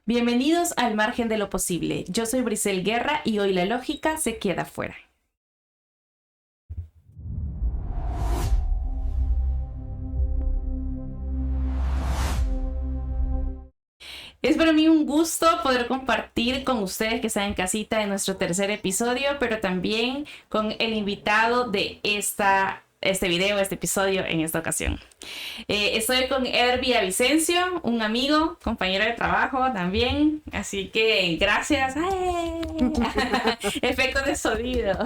Bienvenidos al Margen de lo Posible. Yo soy Brisel Guerra y hoy la lógica se queda fuera. Es para mí un gusto poder compartir con ustedes que están en casita en nuestro tercer episodio, pero también con el invitado de este episodio en esta ocasión. Estoy con Eder Villavicencio, un amigo, compañero de trabajo también, así que gracias. Efecto de sonido.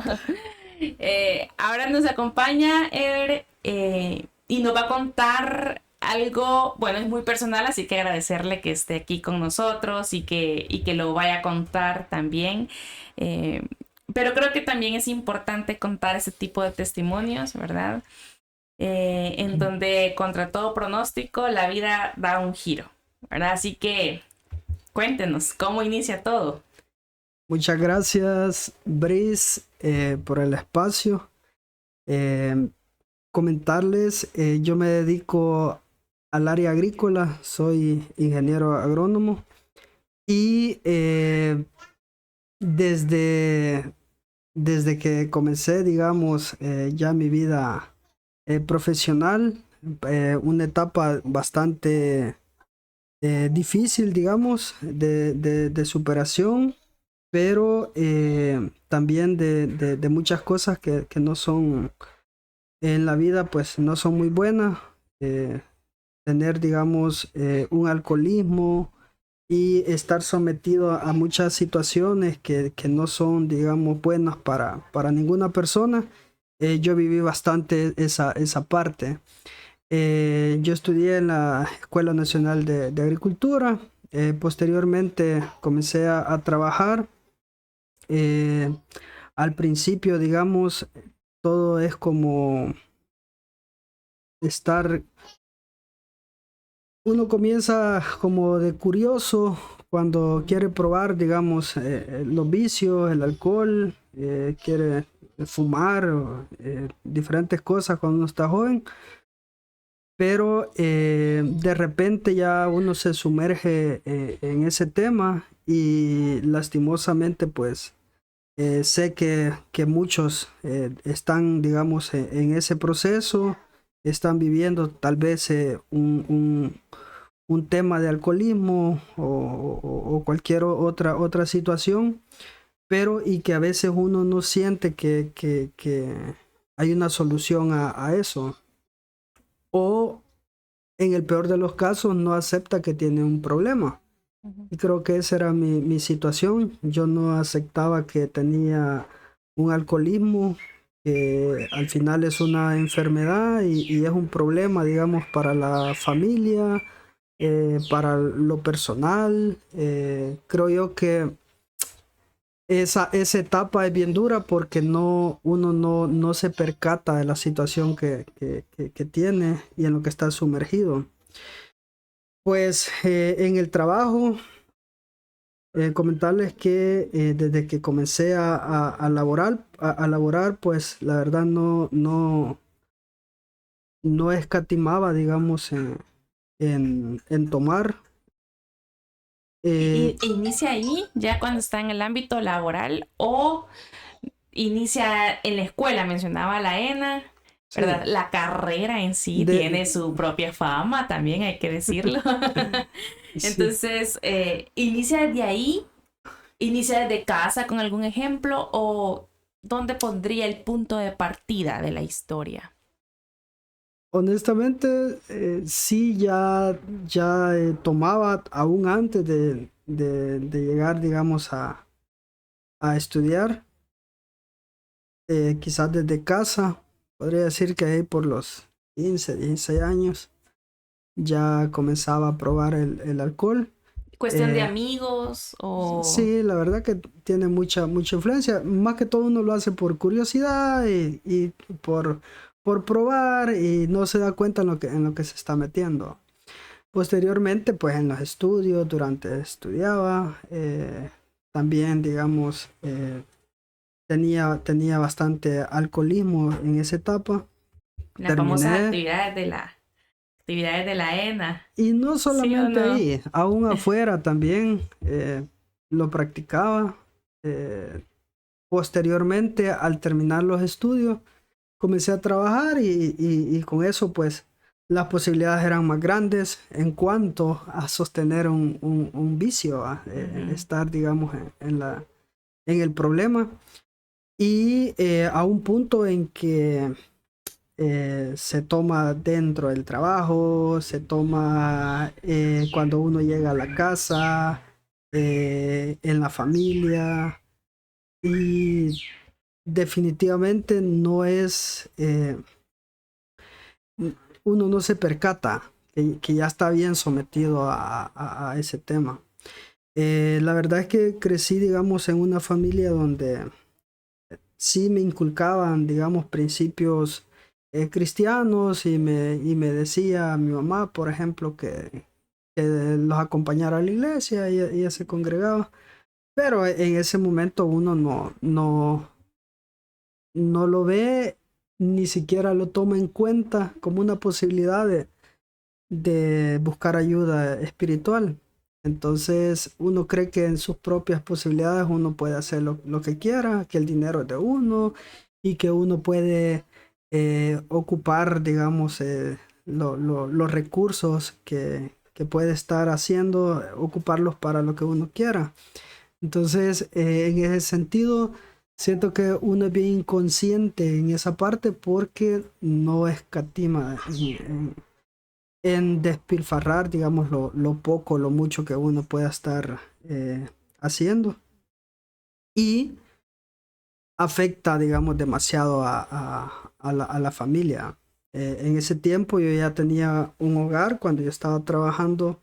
Ahora nos acompaña Eder y nos va a contar algo, bueno, es muy personal, así que agradecerle que esté aquí con nosotros y que lo vaya a contar también. Pero creo que también es importante contar ese tipo de testimonios, ¿verdad? En donde contra todo pronóstico la vida da un giro, ¿verdad? Así que cuéntenos, ¿cómo inicia todo? Muchas gracias, Brice, por el espacio. Comentarles, yo me dedico al área agrícola, soy ingeniero agrónomo y desde que comencé, digamos, ya mi vida profesional, una etapa bastante difícil, digamos, de superación, pero también de muchas cosas que no son en la vida, pues no son muy buenas. Tener, digamos, un alcoholismo y estar sometido a muchas situaciones que no son, digamos, buenas para ninguna persona. Yo viví bastante esa parte. Yo estudié en la Escuela Nacional de Agricultura. Posteriormente comencé a trabajar. Eh, Al principio, digamos, todo es como estar, uno comienza como de curioso cuando quiere probar, digamos, los vicios, el alcohol, quiere fumar, diferentes cosas cuando uno está joven. Pero de repente ya uno se sumerge en ese tema y lastimosamente pues sé que muchos están, digamos, en ese proceso, están viviendo tal vez un tema de alcoholismo o cualquier otra situación, pero y que a veces uno no siente que hay una solución a eso. O en el peor de los casos no acepta que tiene un problema. Y creo que esa era mi situación. Yo no aceptaba que tenía un alcoholismo, que al final es una enfermedad y es un problema, digamos, para la familia, para lo personal. Creo yo que esa etapa es bien dura porque uno no se percata de la situación que tiene y en lo que está sumergido. Pues en el trabajo, comentarles que desde que comencé a laborar, pues la verdad no escatimaba, digamos, en tomar. ¿Inicia ahí, ya cuando está en el ámbito laboral, o inicia en la escuela? Mencionaba la ENA, Sí, ¿verdad? La carrera en sí de, tiene su propia fama, también hay que decirlo. sí. Entonces, ¿inicia desde ahí? ¿Inicia desde casa con algún ejemplo? ¿O dónde pondría el punto de partida de la historia? Honestamente, sí, ya tomaba aún antes de llegar, digamos, a estudiar, quizás desde casa, podría decir que ahí por los 15, 16 años ya comenzaba a probar el alcohol. ¿Cuestión de Eh, amigos o...? sí, la verdad que tiene mucha influencia. Más que todo uno lo hace por curiosidad y por probar y no se da cuenta en lo que se está metiendo. Posteriormente, pues en los estudios, durante estudiaba, también, digamos, tenía bastante alcoholismo en esa etapa. Las famosas Terminé, actividades actividades de la ENA. Y no solamente ¿Sí o no? ahí, aún afuera también lo practicaba. Posteriormente, al terminar los estudios, comencé a trabajar y con eso pues las posibilidades eran más grandes en cuanto a sostener un vicio, estar digamos en el problema y a un punto en que se toma dentro del trabajo, se toma cuando uno llega a la casa, en la familia y definitivamente no es, uno no se percata que ya está bien sometido a ese tema. La verdad es que crecí, digamos, en una familia donde sí me inculcaban, digamos, principios cristianos y me decía mi mamá, por ejemplo, que los acompañara a la iglesia y ella se congregaba. Pero en ese momento uno no lo ve, ni siquiera lo toma en cuenta como una posibilidad de buscar ayuda espiritual. Entonces uno cree que en sus propias posibilidades uno puede hacer lo que quiera, que el dinero es de uno y que uno puede ocupar, digamos, los recursos que puede estar haciendo, ocuparlos para lo que uno quiera. Entonces, en ese sentido, siento que uno es bien inconsciente en esa parte porque no escatima en despilfarrar, digamos, lo poco, lo mucho que uno pueda estar haciendo. Y afecta, digamos, demasiado a la familia. En ese tiempo yo ya tenía un hogar, cuando yo estaba trabajando,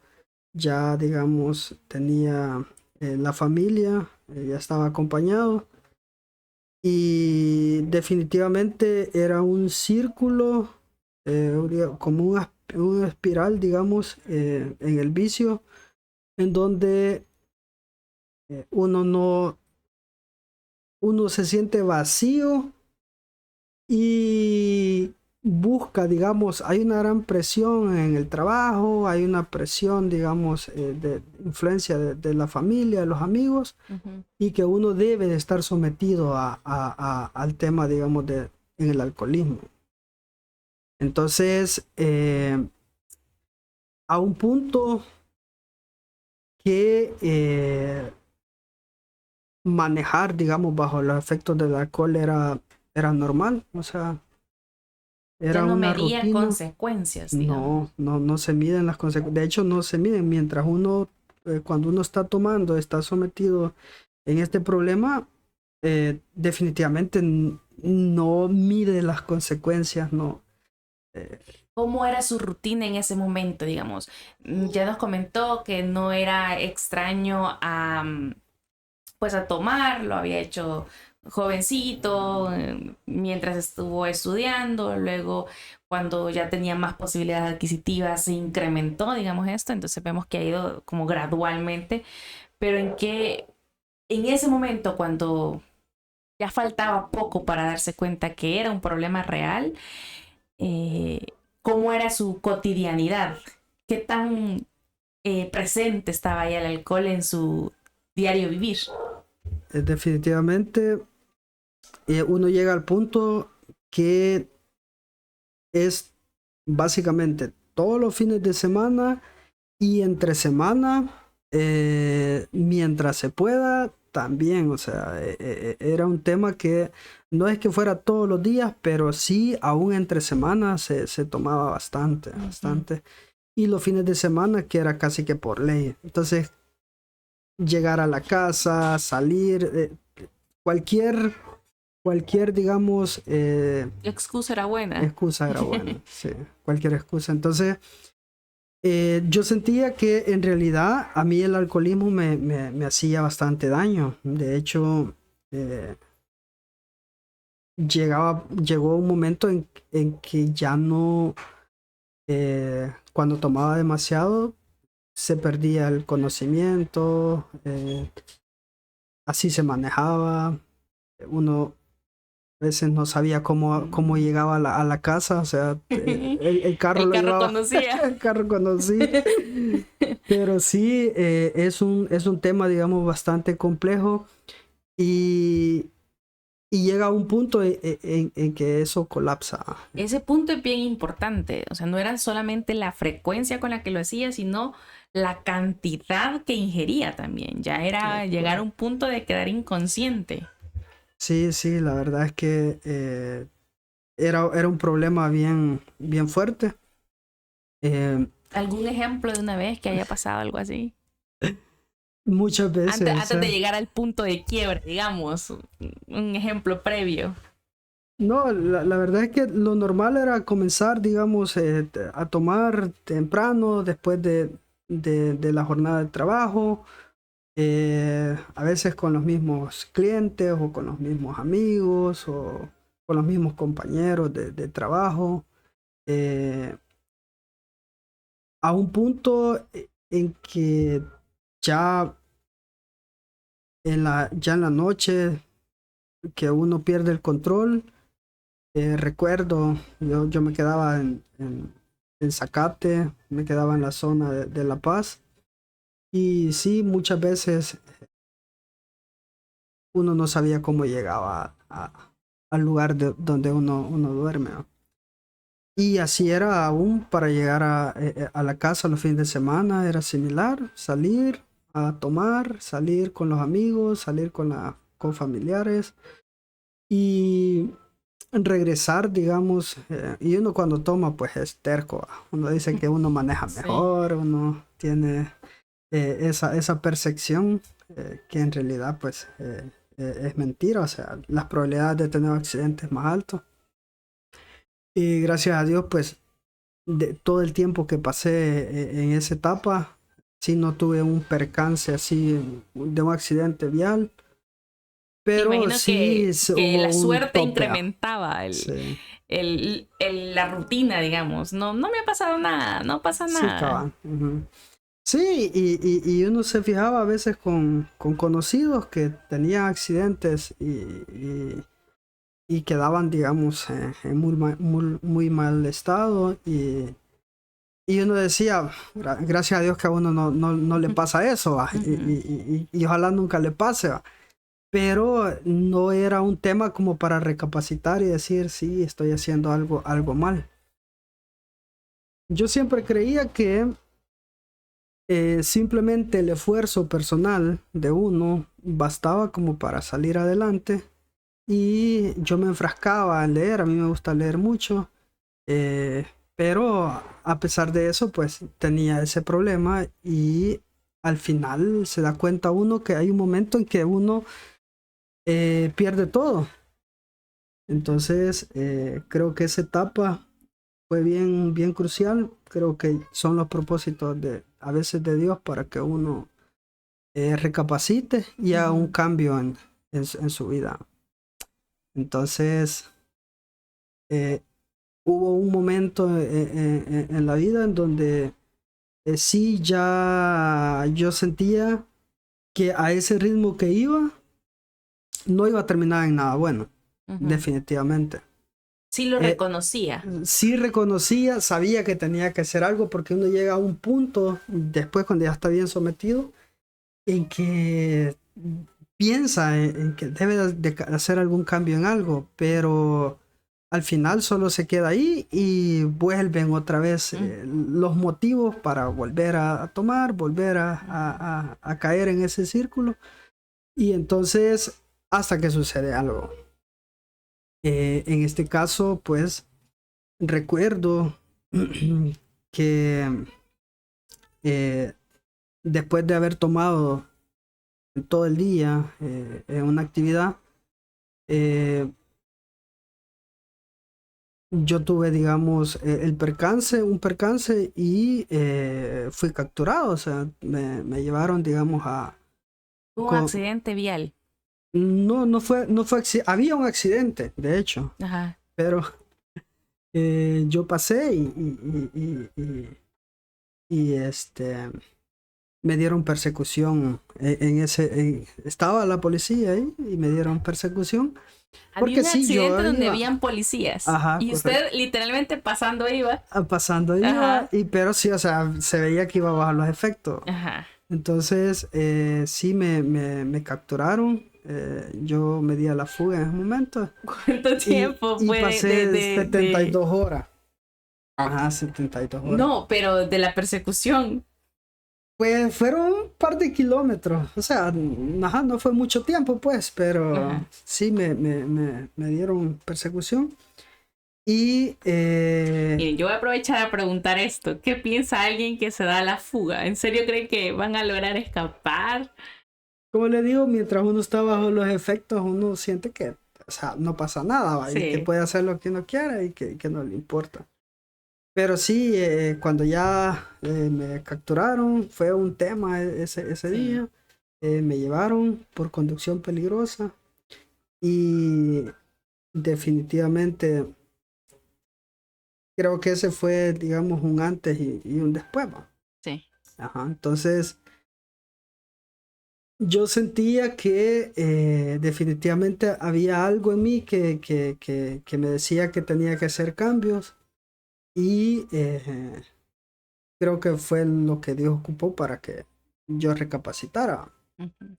ya, digamos, tenía la familia, ya estaba acompañado. Y definitivamente era un círculo, como una espiral, digamos, en el vicio, en donde uno no, uno se siente vacío y busca, digamos, hay una gran presión en el trabajo, hay una presión, digamos, de influencia de la familia, de los amigos, y que uno debe de estar sometido al tema, digamos, en el alcoholismo. Entonces, a un punto que manejar, digamos, bajo los efectos del alcohol era normal, o sea, Ya era no una medía rutina. consecuencias, digamos. No se miden las consecuencias. De hecho, no se miden. Mientras uno, cuando uno está tomando, está sometido en este problema, definitivamente no mide las consecuencias, no. Eh, ¿Cómo era su rutina en ese momento, digamos? Ya nos comentó que no era extraño pues a tomar, lo había hecho jovencito, mientras estuvo estudiando, luego cuando ya tenía más posibilidades adquisitivas se incrementó, digamos esto, entonces vemos que ha ido como gradualmente, pero en ese momento cuando ya faltaba poco para darse cuenta que era un problema real, eh, ¿cómo era su cotidianidad? ¿Qué tan presente estaba ahí el alcohol en su diario vivir? Definitivamente, uno llega al punto que es básicamente todos los fines de semana y entre semana, mientras se pueda, también, o sea, era un tema que no es que fuera todos los días, pero sí, aún entre semanas se tomaba bastante, bastante. Y los fines de semana, que era casi que por ley. Entonces, llegar a la casa, salir, cualquier, digamos, La excusa era buena. excusa era buena, sí, cualquier excusa. Entonces, yo sentía que en realidad a mí el alcoholismo me hacía bastante daño. De hecho, eh, llegó un momento en que ya no, cuando tomaba demasiado, se perdía el conocimiento, así se manejaba. Uno A veces no sabía cómo llegaba a la casa, o sea, el carro El lo carro llevaba, conducía. el carro conocí. Pero sí, es un tema, digamos, bastante complejo y, y llega a un punto en que eso colapsa. Ese punto es bien importante. O sea, no era solamente la frecuencia con la que lo hacía, sino la cantidad que ingería también. Ya era llegar a un Correcto. punto de quedar inconsciente. Sí, sí, la verdad es que era un problema bien fuerte. Eh, ¿Algún ejemplo de una vez que haya pasado algo así? muchas veces, o Antes de sea, llegar al punto de quiebre, digamos, un ejemplo previo. no, la verdad es que lo normal era comenzar, digamos, a tomar temprano después de la jornada de trabajo, a veces con los mismos clientes o con los mismos amigos o con los mismos compañeros de trabajo, eh, a un punto en que ya ya en la noche que uno pierde el control. Recuerdo, yo me quedaba en Zacate, me quedaba en la zona de La Paz y sí, muchas veces uno no sabía cómo llegaba al lugar donde uno duerme, ¿no? Y así era aún para llegar a la casa los fines de semana, era similar, salir a tomar, salir con los amigos, salir con familiares y regresar, digamos, y uno cuando toma, pues es terco. Uno dice que uno maneja Sí. mejor, uno tiene esa percepción que en realidad, pues, es mentira. O sea, las probabilidades de tener accidentes es más alto. Y gracias a Dios, pues, de todo el tiempo que pasé en esa etapa, sí no tuve un percance así de un accidente vial, Me pero imagino sí que hubo la un suerte tope. incrementaba Sí. la rutina, digamos. No, no me ha pasado nada, no pasa Sí, nada. cabal. Ujú. Sí, y uno se fijaba a veces con conocidos que tenían accidentes y quedaban, digamos, en muy mal estado y uno decía, gracias a Dios que a uno no le pasa eso, va, Ujú. y ojalá nunca le pase, va. Pero no era un tema como para recapacitar y decir, sí, estoy haciendo algo mal. Yo siempre creía que simplemente el esfuerzo personal de uno bastaba como para salir adelante y yo me enfrascaba en leer, a mí me gusta leer mucho, eh, pero a pesar de eso pues tenía ese problema y al final se da cuenta uno que hay un momento en que uno pierde todo. Entonces creo que esa etapa fue bien crucial, creo que son los propósitos a veces de Dios para que uno recapacite y haga un Ujú. cambio en su vida. Entonces, eh, hubo un momento en la vida en donde sí ya yo sentía que a ese ritmo que iba, no iba a terminar en nada bueno, Ujú. definitivamente. Sí lo Eh, reconocía. sí reconocía, sabía que tenía que hacer algo porque uno llega a un punto, después cuando ya está bien sometido, en que piensa en que debe de hacer algún cambio en algo, pero al final solo se queda ahí y vuelven otra vez Mm. los motivos para volver a tomar, volver Ujú. a caer en ese círculo y entonces hasta que sucede algo. En este caso, pues recuerdo que eh, después de haber tomado todo el día en una actividad, eh, yo tuve, digamos, un percance y fui capturado, o sea, me llevaron, digamos, Un con- accidente vial. había un accidente, de hecho, Ajá. pero yo pasé y me dieron persecución estaba la policía ahí y me dieron persecución Había Porque un sí, yo accidente donde iba, habían policías ajá, y correcto. usted literalmente pasando iba. Pasando iba, Ajá, pero sí, o sea, se veía que iba a bajar los efectos. ajá. Entonces, sí me capturaron. Yo me di a la fuga en ese momento ¿Cuánto tiempo y fue pasé 72 horas. Ajá, 72 horas. No, pero de la persecución. Pues fueron un par de kilómetros. O sea, ajá, no fue mucho tiempo, pues, pero Ajá. sí me dieron persecución. Y Miren, yo voy a aprovechar a preguntar esto. ¿Qué piensa alguien que se da a la fuga? ¿En serio creen que van a lograr escapar? como le digo, mientras uno está bajo los efectos, uno siente que, o sea, no pasa nada, ¿va? Y que Sí. puede hacer lo que uno quiera y que no le importa. Pero sí, cuando ya me capturaron, fue un tema ese Sí. día. Me llevaron por conducción peligrosa y definitivamente creo que ese fue, digamos, un antes y un después, ¿va? Sí. Ajá, entonces yo sentía que definitivamente había algo en mí que me decía que tenía que hacer cambios y creo que fue lo que Dios ocupó para que yo recapacitara. Ujú.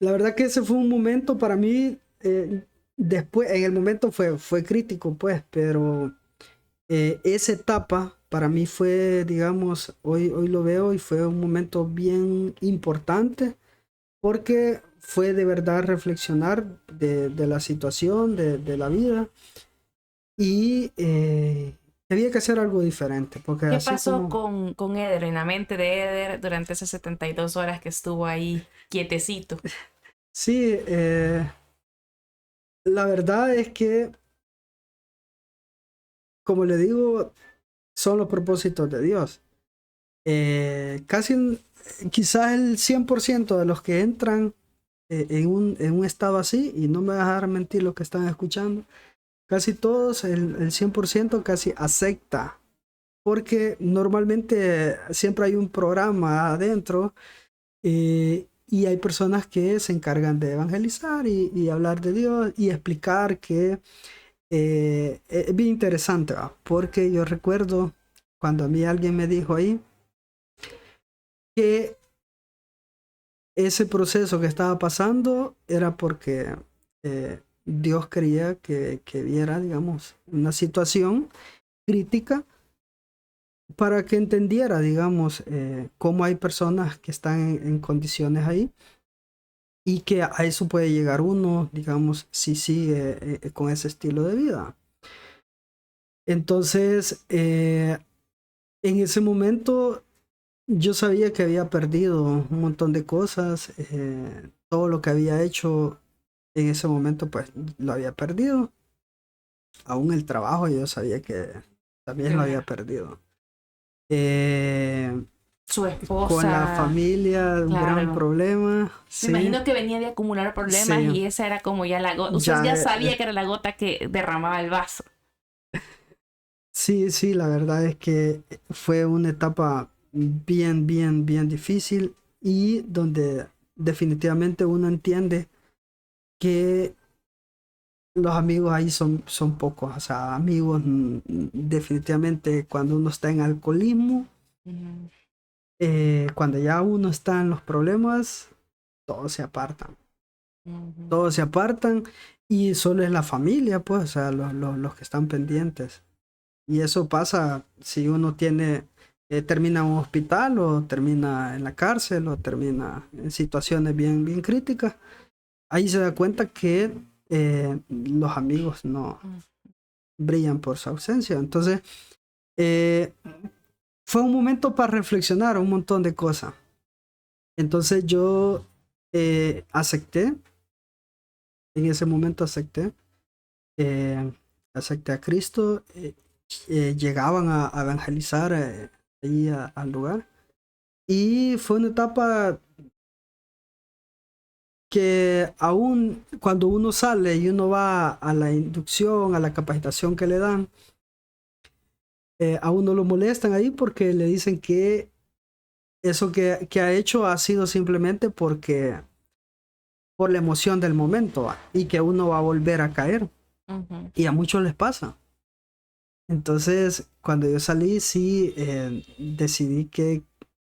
La verdad que ese fue un momento para mí, después, en el momento fue crítico, pues, pero esa etapa para mí fue, digamos, hoy lo veo y fue un momento bien importante porque fue de verdad reflexionar de la situación, de la vida y había que hacer algo diferente, porque ¿Qué así pasó como, con Eder, en la mente de Eder, durante esas 72 horas que estuvo ahí quietecito? sí, la verdad es que, como le digo, son los propósitos de Dios. Casi, quizás el 100% de los que entran en un estado así, y no me va a dejar mentir lo que están escuchando, casi todos, el 100% casi acepta, porque normalmente siempre hay un programa adentro y hay personas que se encargan de evangelizar y hablar de Dios y explicar que es bien interesante, ¿va? Porque yo recuerdo cuando a mí alguien me dijo ahí que ese proceso que estaba pasando era porque Dios quería que viera, digamos, una situación crítica para que entendiera, digamos, cómo hay personas que están en condiciones ahí y que a eso puede llegar uno, digamos, si sigue con ese estilo de vida. Entonces, en ese momento yo sabía que había perdido un montón de cosas, todo lo que había hecho en ese momento pues lo había perdido, aún el trabajo yo sabía que también lo había Claro. perdido. Eh, Su con la esposa, familia, un gran claro. problema, Me sí, imagino que venía de acumular problemas sí, y esa era como ya la gota. Usted ya, ya sabía que era la gota que derramaba el vaso. sí, sí, la verdad es que fue una etapa bien difícil y donde definitivamente uno entiende que los amigos ahí son pocos, o sea, amigos definitivamente cuando uno está en alcoholismo, Ujú, cuando ya uno está en los problemas, todos se apartan, ujú. todos se apartan y solo es la familia, pues, o sea, los que están pendientes. Y eso pasa si uno tiene, termina en un hospital o termina en la cárcel o termina en situaciones bien críticas. Ahí se da cuenta que los amigos no brillan por su ausencia. Entonces, eh, fue un momento para reflexionar un montón de cosas. Entonces yo acepté, en ese momento eh, acepté a Cristo, llegaban a evangelizar ahí al lugar. Y fue una etapa que aún cuando uno sale y uno va a la inducción, a la capacitación que le dan, a uno lo molestan ahí porque le dicen que eso que ha hecho ha sido simplemente porque por la emoción del momento, ¿va? Y que uno va a volver a caer. Ujú. Y a muchos les pasa. Entonces, cuando yo salí, sí, decidí que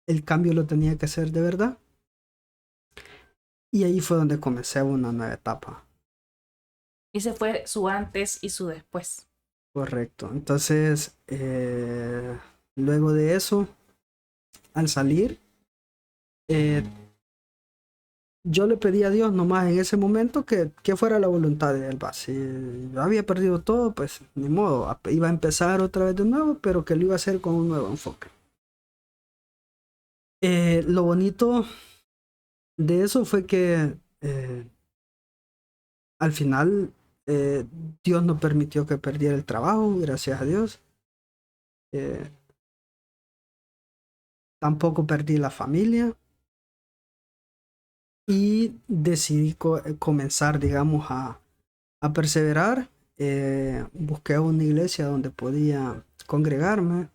el cambio lo tenía que hacer de verdad. Y ahí fue donde comencé una nueva etapa. Ese fue su antes y su después. Correcto. Entonces, luego de eso, al salir, eh, yo le pedí a Dios nomás en ese momento que fuera la voluntad de Él. Va. Si yo había perdido todo, pues ni modo. Iba a empezar otra vez de nuevo, pero que lo iba a hacer con un nuevo enfoque. Lo bonito de eso fue que al final eh, Dios no permitió que perdiera el trabajo, gracias a Dios. Eh, Tampoco perdí la familia y decidí comenzar, digamos, a perseverar. Busqué una iglesia donde podía congregarme.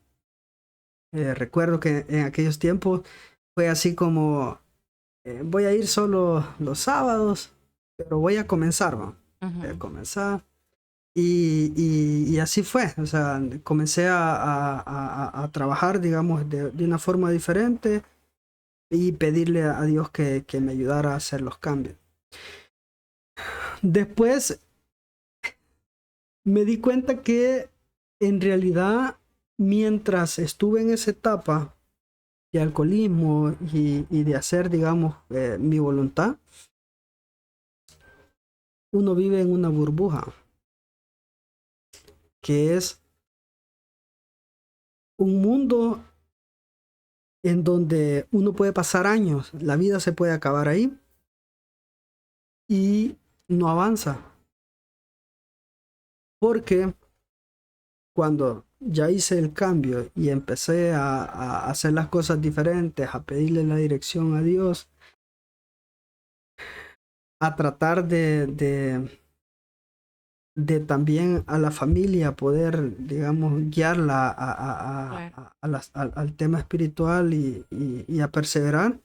Recuerdo que en aquellos tiempos fue así como, voy a ir solo los sábados, pero voy a comenzar, ¿va? Voy a Ujú. comenzar. Y así fue, o sea, comencé a trabajar, digamos, de una forma diferente y pedirle a Dios que me ayudara a hacer los cambios. Después me di cuenta que en realidad, mientras estuve en esa etapa de alcoholismo y de hacer, digamos, mi voluntad, uno vive en una burbuja, que es un mundo en donde uno puede pasar años, la vida se puede acabar ahí y no avanza. Porque cuando ya hice el cambio y empecé a hacer las cosas diferentes, a pedirle la dirección a Dios, a tratar de también a la familia poder, digamos, guiarla Claro. al tema espiritual y a perseverar,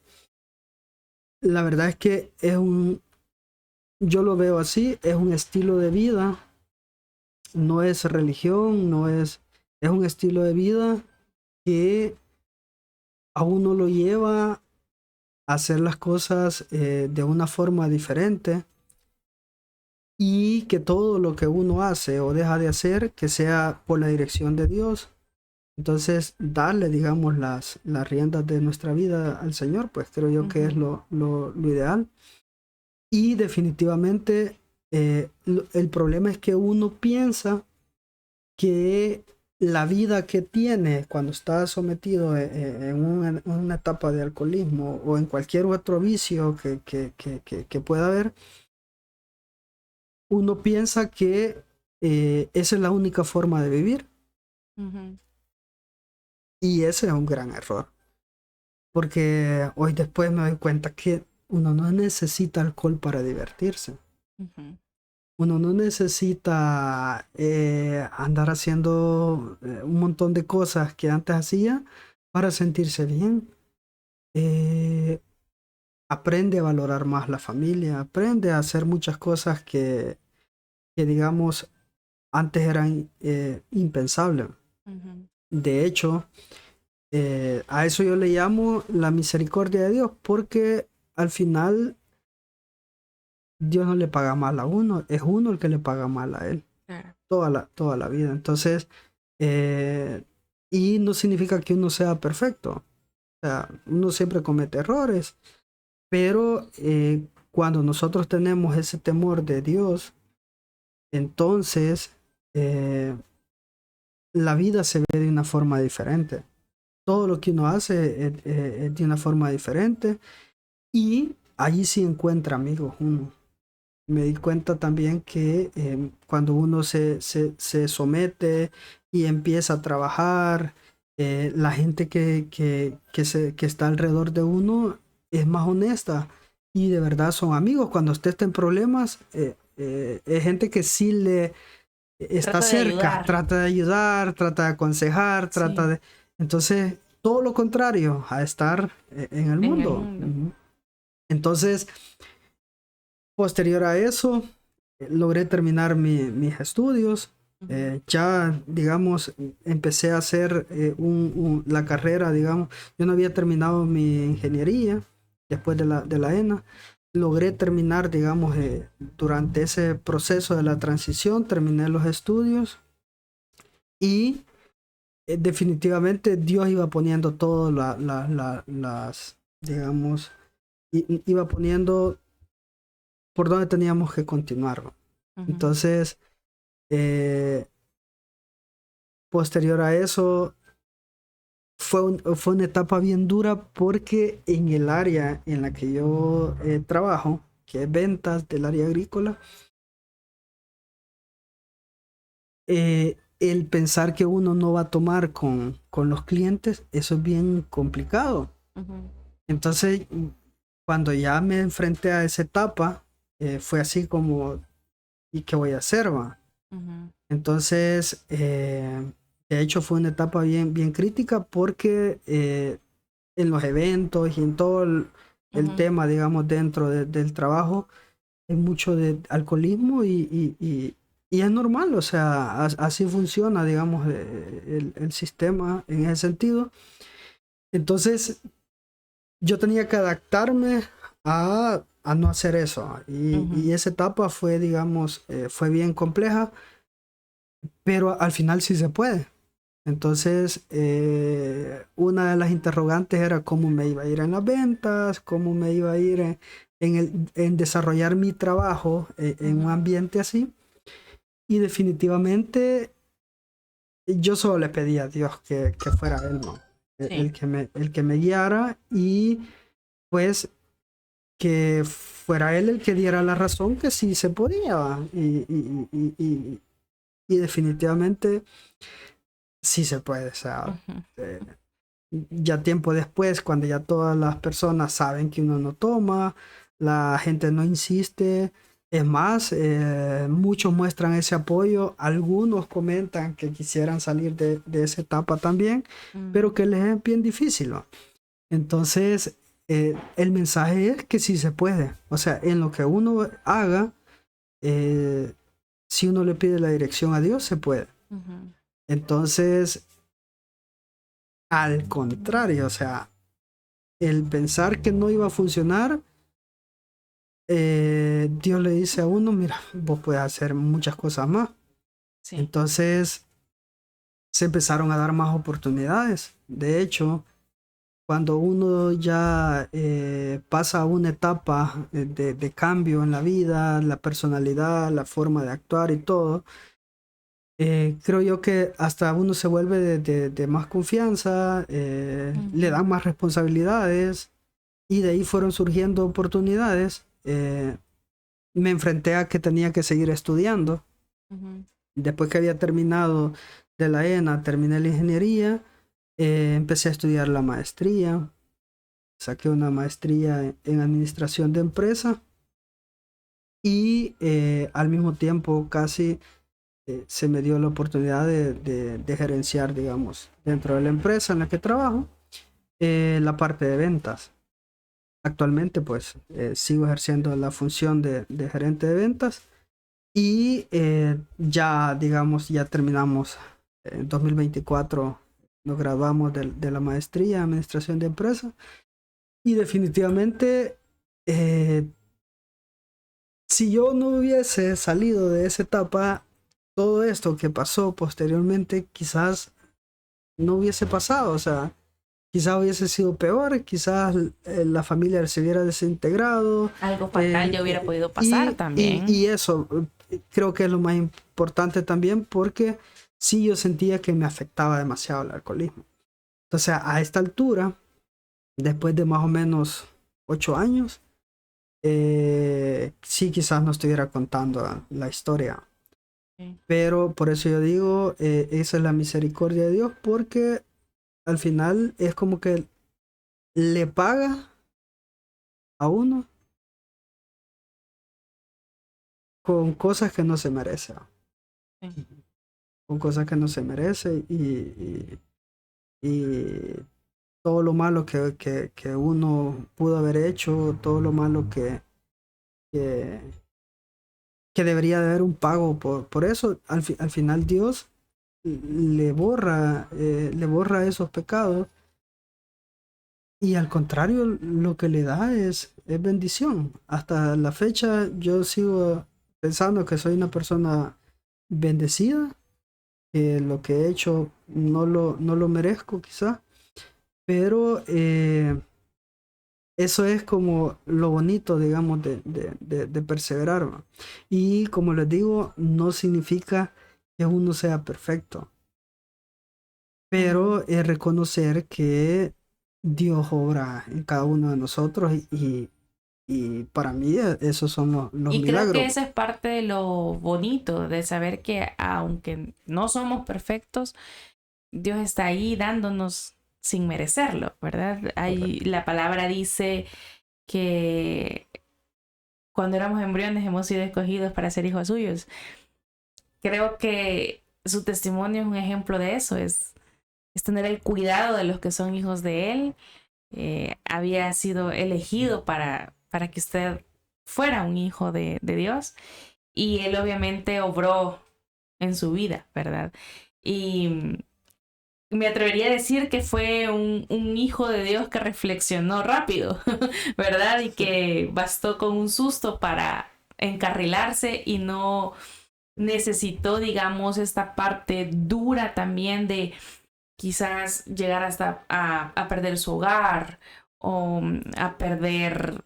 la verdad es que yo lo veo así, es un estilo de vida, no es religión, es un estilo de vida que a uno lo lleva a hacer las cosas de una forma diferente y que todo lo que uno hace o deja de hacer, que sea por la dirección de Dios. Entonces, darle, digamos, las riendas de nuestra vida al Señor, pues creo yo que es Ujú. lo ideal. Y definitivamente el problema es que uno piensa que la vida que tiene cuando está sometido en una etapa de alcoholismo o en cualquier otro vicio que pueda haber, uno piensa que esa es la única forma de vivir Ujú. y ese es un gran error, porque hoy después me doy cuenta que uno no necesita alcohol para divertirse. Ujú. Uno no necesita andar haciendo un montón de cosas que antes hacía para sentirse bien. Eh, Aprende a valorar más la familia, aprende a hacer muchas cosas que digamos, antes eran impensables. Ujú. De hecho, a eso yo le llamo la misericordia de Dios, porque al final Dios no le paga mal a uno, es uno el que le paga mal a Él. Claro. Toda la vida. Entonces, eh, y no significa que uno sea perfecto. O sea, uno siempre comete errores, pero cuando nosotros tenemos ese temor de Dios, entonces eh, la vida se ve de una forma diferente. Todo lo que uno hace es de una forma diferente y allí sí encuentra amigos uno. Me di cuenta también que cuando uno se somete y empieza a trabajar, la gente que está alrededor de uno es más honesta y de verdad son amigos. Cuando usted está en problemas, es gente que sí le está Trata de cerca, ayudar. trata de ayudar, trata de aconsejar, trata Sí, de... Entonces, todo lo contrario a estar en el en el mundo. mundo. Ujú. Entonces, Posterior a eso, logré terminar mis estudios. Ya, digamos, empecé a hacer la carrera, digamos. Yo no había terminado mi ingeniería después de la ENA. Logré terminar, digamos, durante ese proceso de la transición, terminé los estudios y definitivamente Dios iba poniendo todo las, digamos, iba poniendo por dónde teníamos que continuar, ¿no? Entonces, eh, posterior a eso, fue una etapa bien dura porque en el área en la que yo trabajo, que es ventas del área agrícola, el pensar que uno no va a tomar con los clientes, eso es bien complicado. Entonces, cuando ya me enfrenté a esa etapa, fue así como, ¿y qué voy a hacer, va? Entonces, de hecho fue una etapa bien crítica porque en los eventos y en todo el tema, digamos, dentro del trabajo, es mucho de alcoholismo y es normal, o sea, así funciona, digamos, el sistema en ese sentido. Entonces, yo tenía que adaptarme a no hacer eso. Y esa etapa fue, digamos, fue bien compleja, pero al final sí se puede. Entonces, una de las interrogantes era cómo me iba a ir en las ventas, cómo me iba a ir en desarrollar mi trabajo en un ambiente así. Y definitivamente yo solo le pedí a Dios que fuera Él, ¿no? El que me guiara y pues que fuera Él el que diera la razón que sí se podía. ¿Va? Y definitivamente sí se puede. O sea, ya tiempo después, cuando ya todas las personas saben que uno no toma, la gente no insiste. Es más, muchos muestran ese apoyo, algunos comentan que quisieran salir de esa etapa también, pero que les es bien difícil, ¿no? Entonces, el mensaje es que sí se puede. O sea, en lo que uno haga, si uno le pide la dirección a Dios, se puede. Entonces, al contrario, o sea, el pensar que no iba a funcionar, Dios le dice a uno, mira, vos puedes hacer muchas cosas más. Sí. Entonces, se empezaron a dar más oportunidades. De hecho, cuando uno ya pasa a una etapa de cambio en la vida, la personalidad, la forma de actuar y todo, creo yo que hasta uno se vuelve de más confianza, le dan más responsabilidades y de ahí fueron surgiendo oportunidades. Me enfrenté a que tenía que seguir estudiando. Después que había terminado de la ENA, terminé la ingeniería, empecé a estudiar la maestría. Saqué una maestría en administración de empresa y al mismo tiempo casi se me dio la oportunidad de gerenciar, digamos, dentro de la empresa en la que trabajo, la parte de ventas. Actualmente pues sigo ejerciendo la función de gerente de ventas y ya, digamos, ya terminamos en 2024, nos graduamos de la maestría en administración de empresa. Y definitivamente, si yo no hubiese salido de esa etapa, todo esto que pasó posteriormente quizás no hubiese pasado. O sea, quizás hubiese sido peor, quizás la familia se hubiera desintegrado. Algo fatal ya hubiera podido pasar también. Y eso creo que es lo más importante también porque sí yo sentía que me afectaba demasiado el alcoholismo. Entonces, a esta altura, después de más o menos 8 años, sí, quizás no estuviera contando la historia. Pero por eso yo digo, esa es la misericordia de Dios, porque al final es como que le paga a uno con cosas que no se merece. Con cosas que no se merece y todo lo malo que uno pudo haber hecho, todo lo malo que que, que debería de haber un pago por eso. Al final Dios le borra esos pecados y al contrario lo que le da es bendición. Hasta la fecha yo sigo pensando que soy una persona bendecida, que lo que he hecho no lo merezco quizá, pero eso es como lo bonito, digamos, de perseverar, ¿va? Y como les digo, no significa que uno sea perfecto, pero es reconocer que Dios obra en cada uno de nosotros y para mí esos son los Y creo que milagros. esa es parte de lo bonito, de saber que aunque no somos perfectos, Dios está ahí dándonos sin merecerlo, ¿verdad? Ahí Correcto. la palabra dice que cuando éramos embriones hemos sido escogidos para ser hijos suyos. Creo que su testimonio es un ejemplo de eso, es tener el cuidado de los que son hijos de él. Había sido elegido para que usted fuera un hijo de Dios y él obviamente obró en su vida, ¿verdad? Y me atrevería a decir que fue un hijo de Dios que reflexionó rápido, ¿verdad? Y que bastó con un susto para encarrilarse y no necesitó, digamos, esta parte dura también de quizás llegar hasta a perder su hogar o a perder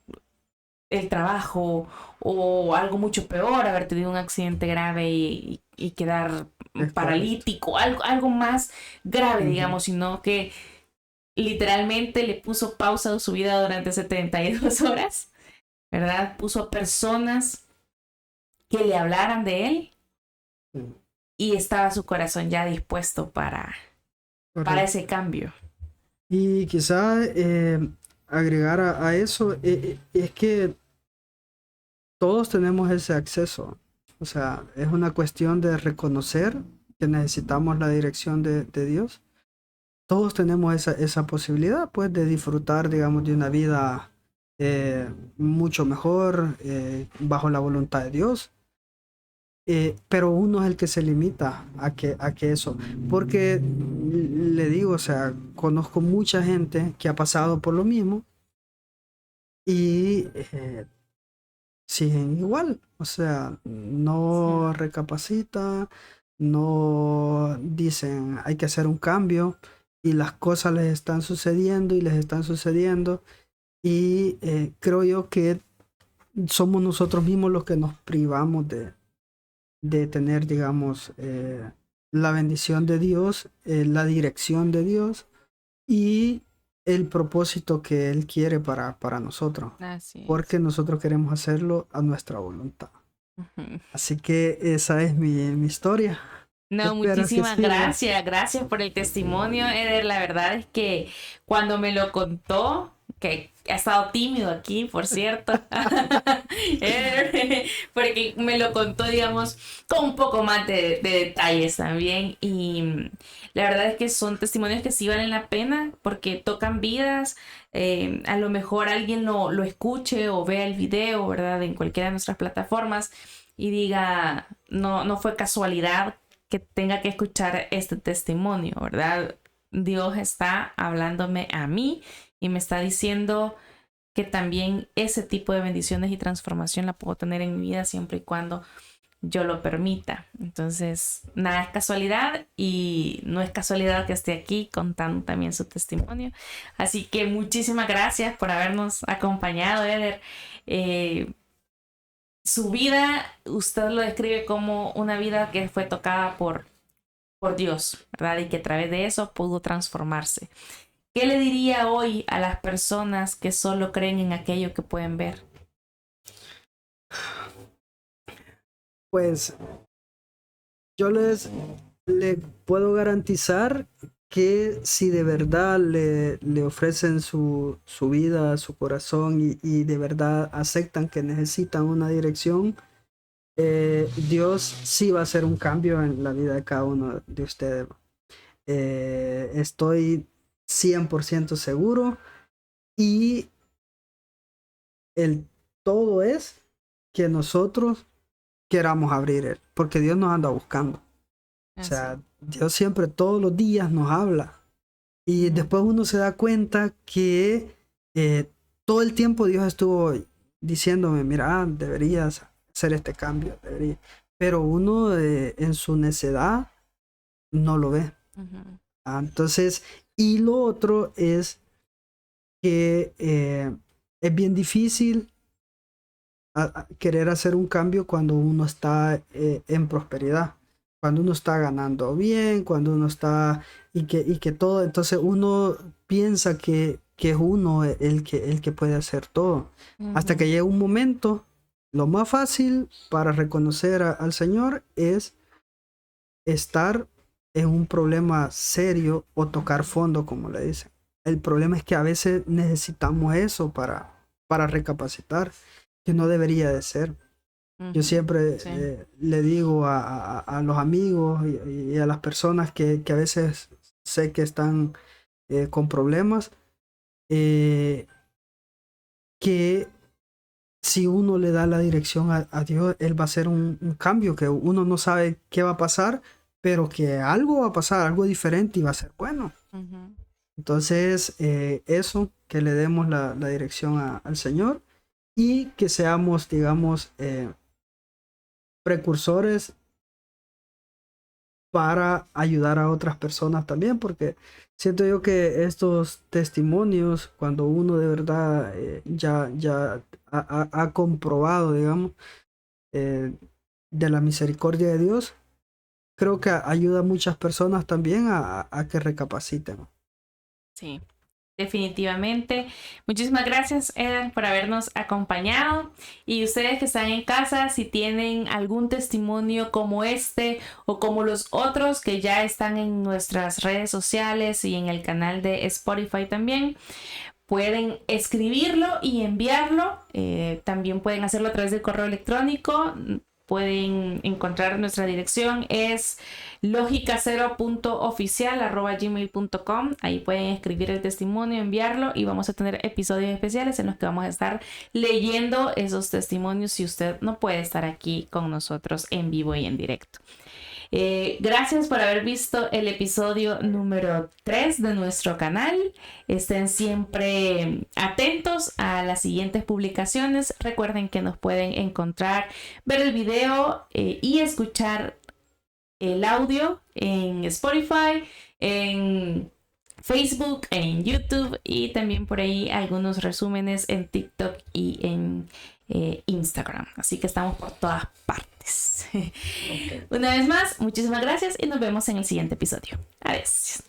el trabajo o algo mucho peor, haber tenido un accidente grave y quedar Es correcto. paralítico, algo más grave, Ujú. digamos, sino que literalmente le puso pausa a su vida durante 72 horas, ¿verdad? Puso a personas que le hablaran de él Sí, y estaba su corazón ya dispuesto para correcto. ese cambio. Y quizá agregar a eso es que todos tenemos ese acceso. O sea, es una cuestión de reconocer que necesitamos la dirección de Dios. Todos tenemos esa posibilidad, pues, de disfrutar, digamos, de una vida mucho mejor, bajo la voluntad de Dios. Pero uno es el que se limita a que eso. Porque le digo, o sea, conozco mucha gente que ha pasado por lo mismo y siguen igual, o sea, no recapacita, no dicen hay que hacer un cambio y las cosas les están sucediendo y les están sucediendo y creo yo que somos nosotros mismos los que nos privamos de tener, digamos, la bendición de Dios, la dirección de Dios y el propósito que Él quiere para nosotros, Así es. porque nosotros queremos hacerlo a nuestra voluntad. Ujú. Así que esa es mi historia. No, Espero que muchísimas sirva. gracias, gracias por el testimonio, Eder. La verdad es que cuando me lo contó, que ha estado tímido aquí, por cierto, Eder, porque me lo contó, digamos, con un poco más de detalles también. Y la verdad es que son testimonios que sí valen la pena porque tocan vidas. A lo mejor alguien lo escuche o vea el video, ¿verdad? En cualquiera de nuestras plataformas y diga, no, no fue casualidad que tenga que escuchar este testimonio, ¿verdad? Dios está hablándome a mí y me está diciendo que también ese tipo de bendiciones y transformación la puedo tener en mi vida siempre y cuando yo lo permita. Entonces, nada es casualidad y no es casualidad que esté aquí contando también su testimonio. Así que muchísimas gracias por habernos acompañado, Eder. Eh, Su vida, usted lo describe como una vida que fue tocada por Dios, ¿verdad? Y que a través de eso pudo transformarse. ¿Qué le diría hoy a las personas que solo creen en aquello que pueden ver? Pues yo le puedo garantizar que si de verdad le ofrecen su vida, su corazón y de verdad aceptan que necesitan una dirección, Dios sí va a hacer un cambio en la vida de cada uno de ustedes. Estoy 100% seguro y el todo es que nosotros queramos abrir él, porque Dios nos anda buscando. O sea, Dios siempre todos los días nos habla. Y después uno se da cuenta que todo el tiempo Dios estuvo diciéndome, mira, deberías hacer este cambio, deberías. Pero uno en su necedad no lo ve. Entonces, y lo otro es que es bien difícil querer hacer un cambio cuando uno está en prosperidad, cuando uno está ganando bien, cuando uno está y que todo, entonces uno piensa que es uno el que puede hacer todo. Hasta que llega un momento, lo más fácil para reconocer al Señor es estar en un problema serio o tocar fondo, como le dicen. El problema es que a veces necesitamos eso para recapacitar, que no debería de ser. Yo siempre le digo a los amigos y a las personas que a veces sé que están con problemas, que si uno le da la dirección a Dios, Él va a hacer un cambio, que uno no sabe qué va a pasar, pero que algo va a pasar, algo diferente y va a ser bueno. Entonces, eso, que le demos la dirección al Señor y que seamos, digamos, precursores para ayudar a otras personas también, porque siento yo que estos testimonios, cuando uno de verdad ya ha comprobado, digamos, de la misericordia de Dios, creo que ayuda a muchas personas también a que recapaciten. Sí, definitivamente. Muchísimas gracias, Eder, por habernos acompañado. Y ustedes que están en casa, si tienen algún testimonio como este o como los otros que ya están en nuestras redes sociales y en el canal de Spotify también, pueden escribirlo y enviarlo. También pueden hacerlo a través del correo electrónico. Pueden encontrar nuestra dirección, es logicacero.oficial@gmail.com. Ahí pueden escribir el testimonio, enviarlo y vamos a tener episodios especiales en los que vamos a estar leyendo esos testimonios si usted no puede estar aquí con nosotros en vivo y en directo. Gracias por haber visto el episodio número 3 de nuestro canal. Estén siempre atentos a las siguientes publicaciones. Recuerden que nos pueden encontrar, ver el video y escuchar el audio en Spotify, en Facebook, en YouTube y también por ahí algunos resúmenes en TikTok y en Instagram. Así que estamos por todas partes. Okay. Una vez más, muchísimas gracias y nos vemos en el siguiente episodio. Adiós.